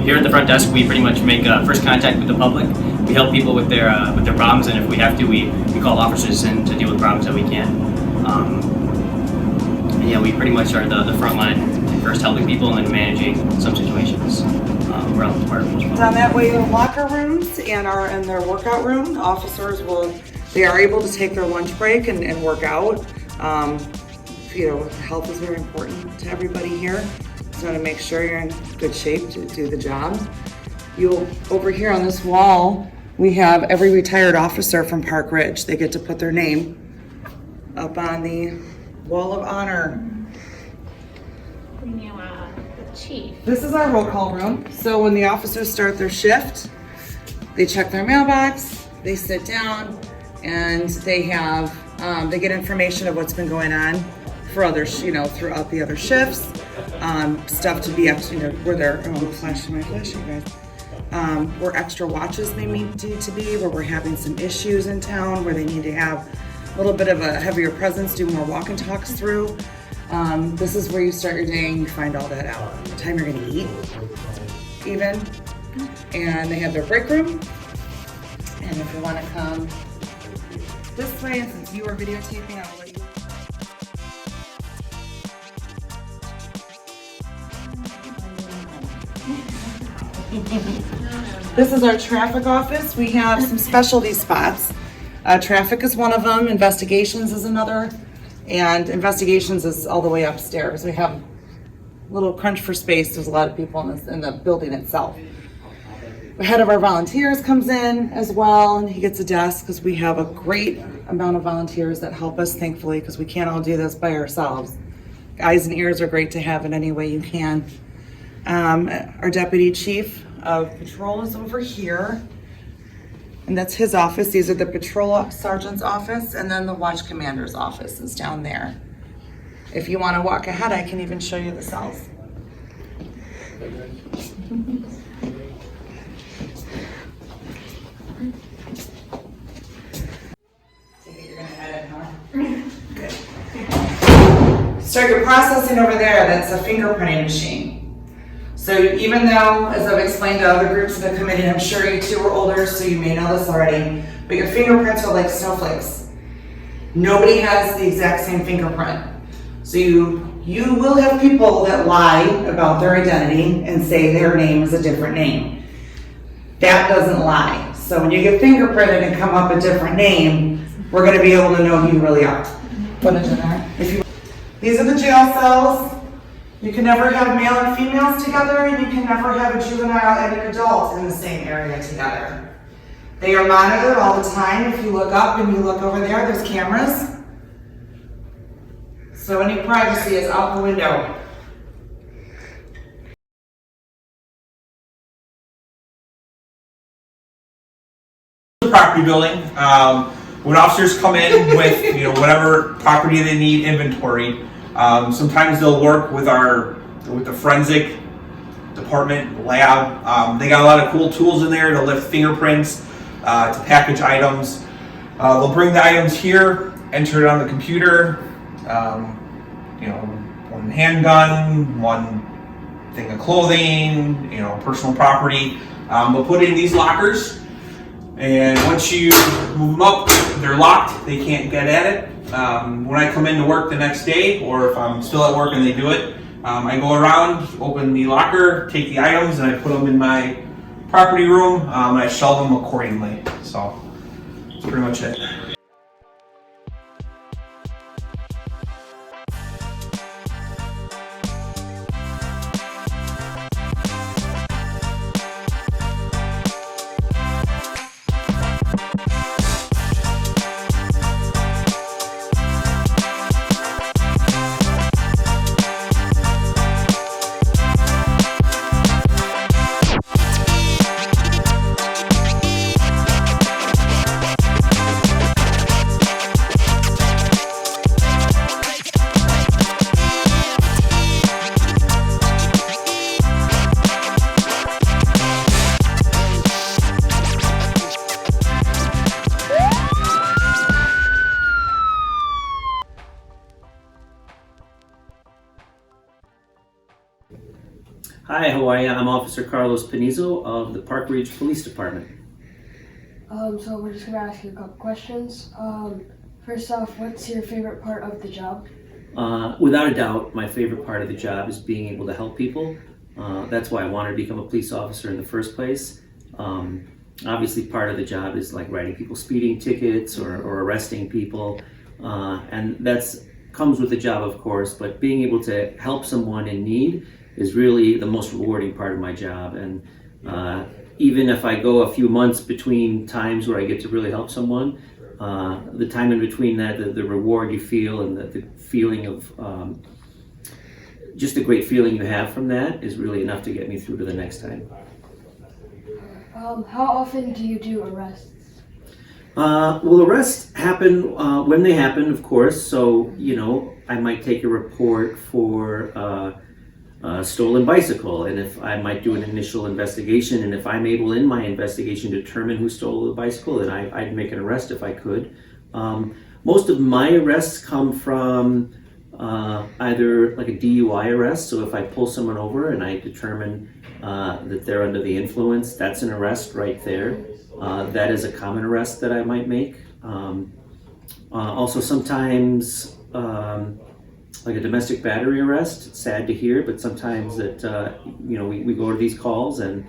here at the front desk, we pretty much make first contact with the public. We help people with their problems, and if we have to, we call officers in to deal with problems that we can. And yeah, we pretty much are the front line, first helping people and then managing some situations around the department. Down that way in locker rooms and in their workout room, officers they are able to take their lunch break and work out. Health is very important to everybody here. So to make sure you're in good shape to do the job. Over here on this wall, we have every retired officer from Park Ridge. They get to put their name up on the wall of honor. The chief. This is our roll call room. So when the officers start their shift, they check their mailbox, they sit down, and they get information of what's been going on for others, throughout the other shifts. Stuff to be up to, where they're flashing my flash, you guys. Where extra watches may need to be, where we're having some issues in town, where they need to have a little bit of a heavier presence, do more walk and talks through. This is where you start your day and you find all that out. The time you're gonna eat, even. And they have their break room. And if you wanna come this way, and since you are videotaping, I will let you. This is our traffic office. We have some specialty spots. Traffic is one of them, investigations is another, and investigations is all the way upstairs. We have a little crunch for space. There's a lot of people in the building itself. The head of our volunteers comes in as well, and he gets a desk because we have a great amount of volunteers that help us, thankfully, because we can't all do this by ourselves. Eyes and ears are great to have in any way you can. Our deputy chief of patrol is over here, and that's his office. These are the patrol sergeant's office, and then the watch commander's office is down there. If you want to walk ahead, I can even show you the cells. You're gonna edit, huh? Good. Start your processing over there. That's a fingerprinting machine. So even though, as I've explained to other groups in the committee, I'm sure you two are older, so you may know this already, but your fingerprints are like snowflakes. Nobody has the exact same fingerprint. So you will have people that lie about their identity and say their name is a different name. That doesn't lie. So when you get fingerprinted and come up a different name, we're gonna be able to know who you really are. Put it in there. These are the jail cells. You can never have male and females together, and you can never have a juvenile and an adult in the same area together. They are monitored all the time. If you look up and you look over there, there's cameras. So any privacy is out the window. Property building. When officers come in with whatever property they need inventory, sometimes they'll work with the forensic department lab. They got a lot of cool tools in there to lift fingerprints, to package items. They'll bring the items here, enter it on the computer. One handgun, one thing of clothing, personal property. They'll put it in these lockers. And once you move them up, they're locked, they can't get at it. When I come into work the next day, or if I'm still at work and they do it, I go around, open the locker, take the items, and I put them in my property room, and I shelve them accordingly. So that's pretty much it. Hi, how are you? I'm Officer Carlos Panizo of the Park Ridge Police Department. So we're just gonna ask you a couple questions. First off, what's your favorite part of the job? Without a doubt, my favorite part of the job is being able to help people. That's why I wanted to become a police officer in the first place. Obviously, part of the job is like writing people speeding tickets or arresting people, and that's comes with the job, of course. But being able to help someone in need is really the most rewarding part of my job. And even if I go a few months between times where I get to really help someone, the time in between that, the reward you feel and the feeling of just the great feeling you have from that is really enough to get me through to the next time. How often do you do arrests? Well, arrests happen when they happen, of course. So, I might take a report for a stolen bicycle, and if I might do an initial investigation, and if I'm able in my investigation to determine who stole the bicycle, then I'd make an arrest if I could. Most of my arrests come from either like a DUI arrest. So if I pull someone over and I determine that they're under the influence, that's an arrest right there. That is a common arrest that I might make. Also sometimes like a domestic battery arrest. It's sad to hear, but sometimes that we go to these calls and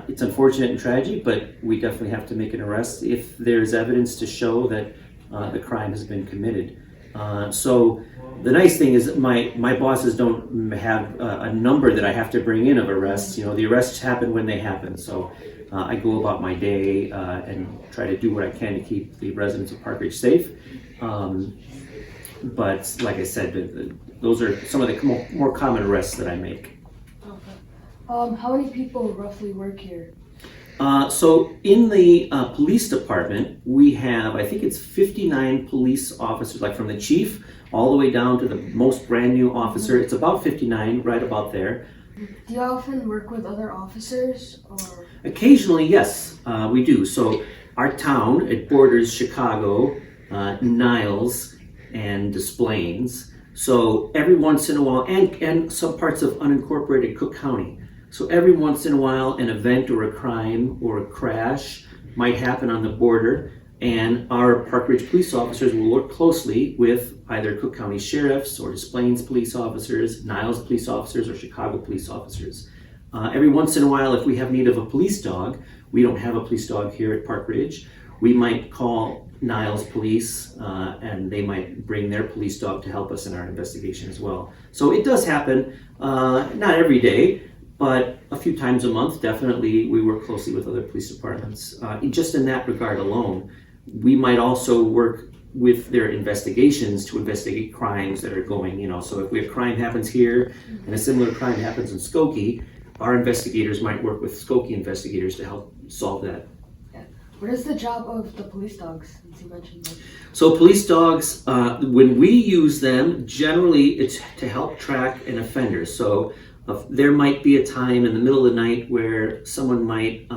it's unfortunate and tragic, but we definitely have to make an arrest if there's evidence to show that the crime has been committed. So the nice thing is my bosses don't have a number that I have to bring in of arrests. The arrests happen when they happen. So I go about my day and try to do what I can to keep the residents of Park Ridge safe. But like I said, those are some of the more common arrests that I make. Okay. How many people roughly work here? So in the police department, we have, I think it's 59 police officers, like from the chief all the way down to the most brand new officer. It's about 59, right about there. Do you often work with other officers? Or? Occasionally, yes, we do. So our town, it borders Chicago, Niles, and Des Plaines. So every once in a while, and some parts of unincorporated Cook County. So every once in a while, an event or a crime or a crash might happen on the border, and our Park Ridge police officers will work closely with either Cook County sheriffs or Des Plaines police officers, Niles police officers, or Chicago police officers. Every once in a while, if we have need of a police dog, we don't have a police dog here at Park Ridge, we might call Niles police and they might bring their police dog to help us in our investigation as well. So it does happen, not every day, but a few times a month, definitely we work closely with other police departments. Just in that regard alone, we might also work with their investigations to investigate crimes that are going, so if a crime happens here and a similar crime happens in Skokie, our investigators might work with Skokie investigators to help solve that. Yeah. What is the job of the police dogs, since you mentioned that? So police dogs, when we use them, generally it's to help track an offender. So there might be a time in the middle of the night where someone might,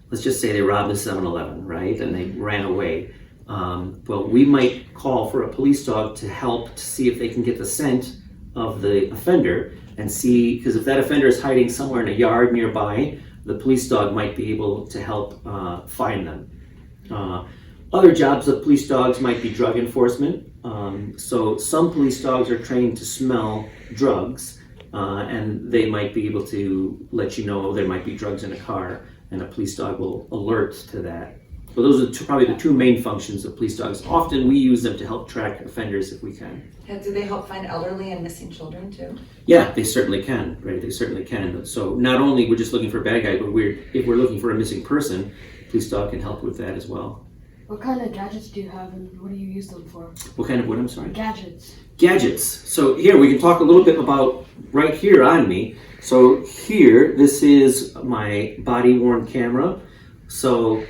let's just say they robbed a 7-Eleven, right? And they ran away. Well, we might call for a police dog to help to see if they can get the scent of the offender and see, because if that offender is hiding somewhere in a yard nearby, the police dog might be able to help find them. Other jobs of police dogs might be drug enforcement. So some police dogs are trained to smell drugs, and they might be able to let you know there might be drugs in a car, and a police dog will alert to that. So those are probably the two main functions of police dogs. Often we use them to help track offenders if we can. And do they help find elderly and missing children too? Yeah, they certainly can, right? They certainly can. So not only we're just looking for a bad guy, but if we're looking for a missing person, police dog can help with that as well. What kind of gadgets do you have and what do you use them for? What kind of what, I'm sorry? Gadgets. Gadgets. So here, we can talk a little bit about right here on me. So here, this is my body-worn camera. So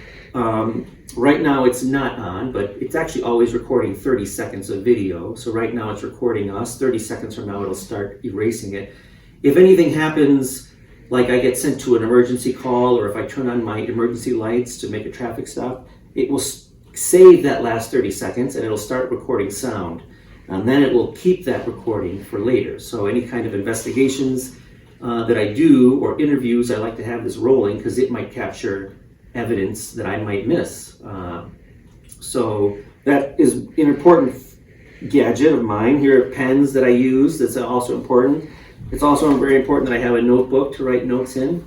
right now it's not on, but it's actually always recording 30 seconds of video. So right now it's recording us. 30 seconds from now it'll start erasing it. If anything happens, like I get sent to an emergency call, or if I turn on my emergency lights to make a traffic stop, it will save that last 30 seconds and it'll start recording sound. And then it will keep that recording for later. So any kind of investigations, that I do, or interviews, I like to have this rolling because it might capture evidence that I might miss. So that is an important gadget of mine. Here are pens that I use. That's also important. It's also very important that I have a notebook to write notes in.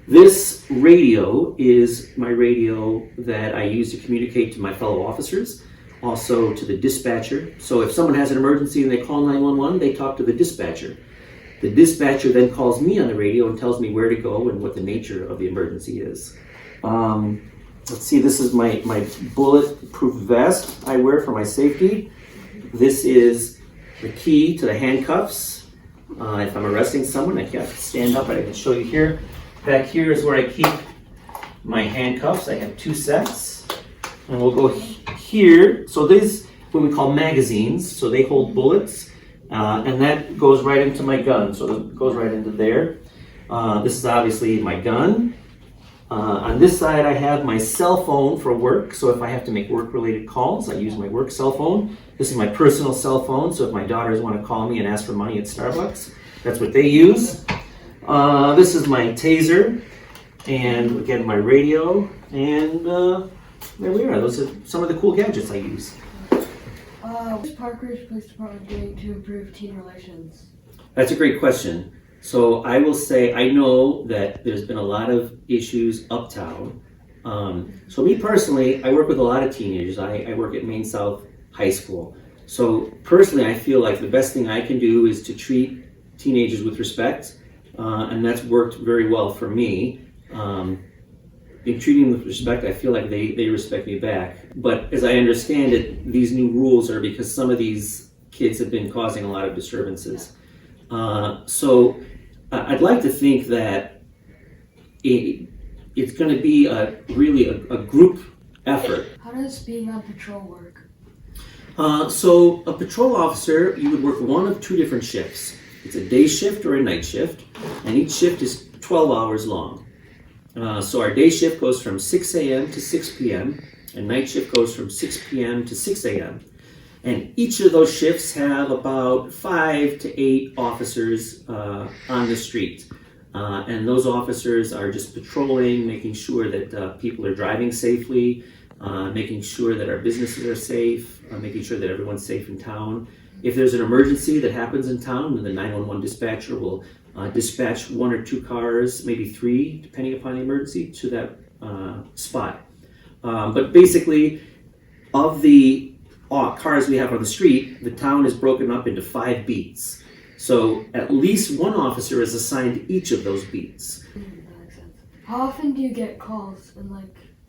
This radio is my radio that I use to communicate to my fellow officers, also to the dispatcher. So if someone has an emergency and they call 911, they talk to the dispatcher. The dispatcher then calls me on the radio and tells me where to go and what the nature of the emergency is. Let's see, this is my bulletproof vest I wear for my safety. This is the key to the handcuffs. If I'm arresting someone, I have to stand up, I can show you here. Back here is where I keep my handcuffs. I have 2 sets. And we'll go here. So these what we call magazines. So they hold bullets. And that goes right into my gun. So it goes right into there. This is obviously my gun. On this side I have my cell phone for work. So if I have to make work-related calls, I use my work cell phone. This is my personal cell phone. So if my daughters want to call me and ask for money at Starbucks, that's what they use. This is my taser, and again my radio, and there we are. Those are some of the cool gadgets I use. What is Park Ridge Police Department doing to improve teen relations? That's a great question. So I will say I know that there's been a lot of issues uptown. So me personally, I work with a lot of teenagers. I work at Maine South High School. So personally, I feel like the best thing I can do is to treat teenagers with respect. And that's worked very well for me. In treating them with respect, I feel like they respect me back. But as I understand it, these new rules are because some of these kids have been causing a lot of disturbances. So I'd like to think that it's going to be really a group effort. How does being on patrol work? So a patrol officer, you would work one of 2 different shifts. It's a day shift or a night shift, and each shift is 12 hours long. So our day shift goes from 6 a.m. to 6 p.m., and night shift goes from 6 p.m. to 6 a.m. And each of those shifts have about 5 to 8 officers on the street. And those officers are just patrolling, making sure that people are driving safely, making sure that our businesses are safe, making sure that everyone's safe in town. If there's an emergency that happens in town, then the 911 dispatcher will dispatch 1 or 2 cars, maybe 3, depending upon the emergency, to that spot. But basically, of the cars we have on the street, the town is broken up into 5 beats. So at least one officer is assigned to each of those beats. That makes sense. How often do you get calls and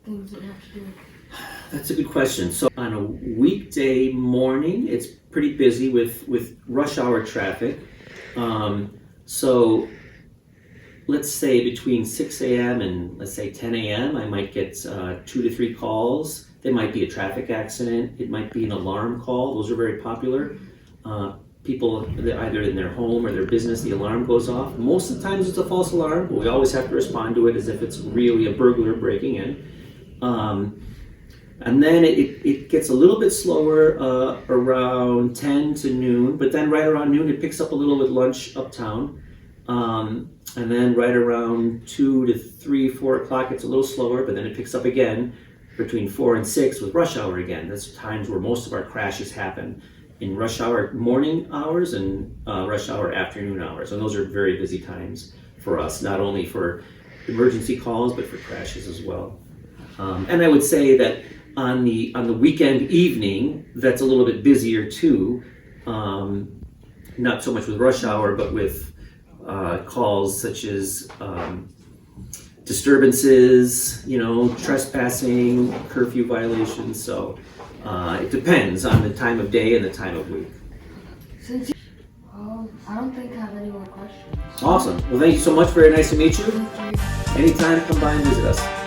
things that you have to do? That's a good question. So on a weekday morning, it's pretty busy with rush hour traffic. So let's say between 6 a.m. and let's say 10 a.m., I might get 2 to 3 calls. There might be a traffic accident. It might be an alarm call. Those are very popular. People, either in their home or their business, the alarm goes off. Most of the times it's a false alarm, but we always have to respond to it as if it's really a burglar breaking in. And then it gets a little bit slower around 10 to noon, but then right around noon it picks up a little with lunch uptown. And then right around 2 to 3, 4 o'clock it's a little slower, but then it picks up again between 4 and 6 with rush hour again. That's times where most of our crashes happen, in rush hour morning hours and rush hour afternoon hours. And those are very busy times for us, not only for emergency calls, but for crashes as well. And I would say that on the weekend evening, that's a little bit busier too. Not so much with rush hour, but with calls such as disturbances, trespassing, curfew violations. So it depends on the time of day and the time of week. I don't think I have any more questions. Awesome. Well, thank you so much. Very nice to meet you. Thank you. Anytime, come by and visit us.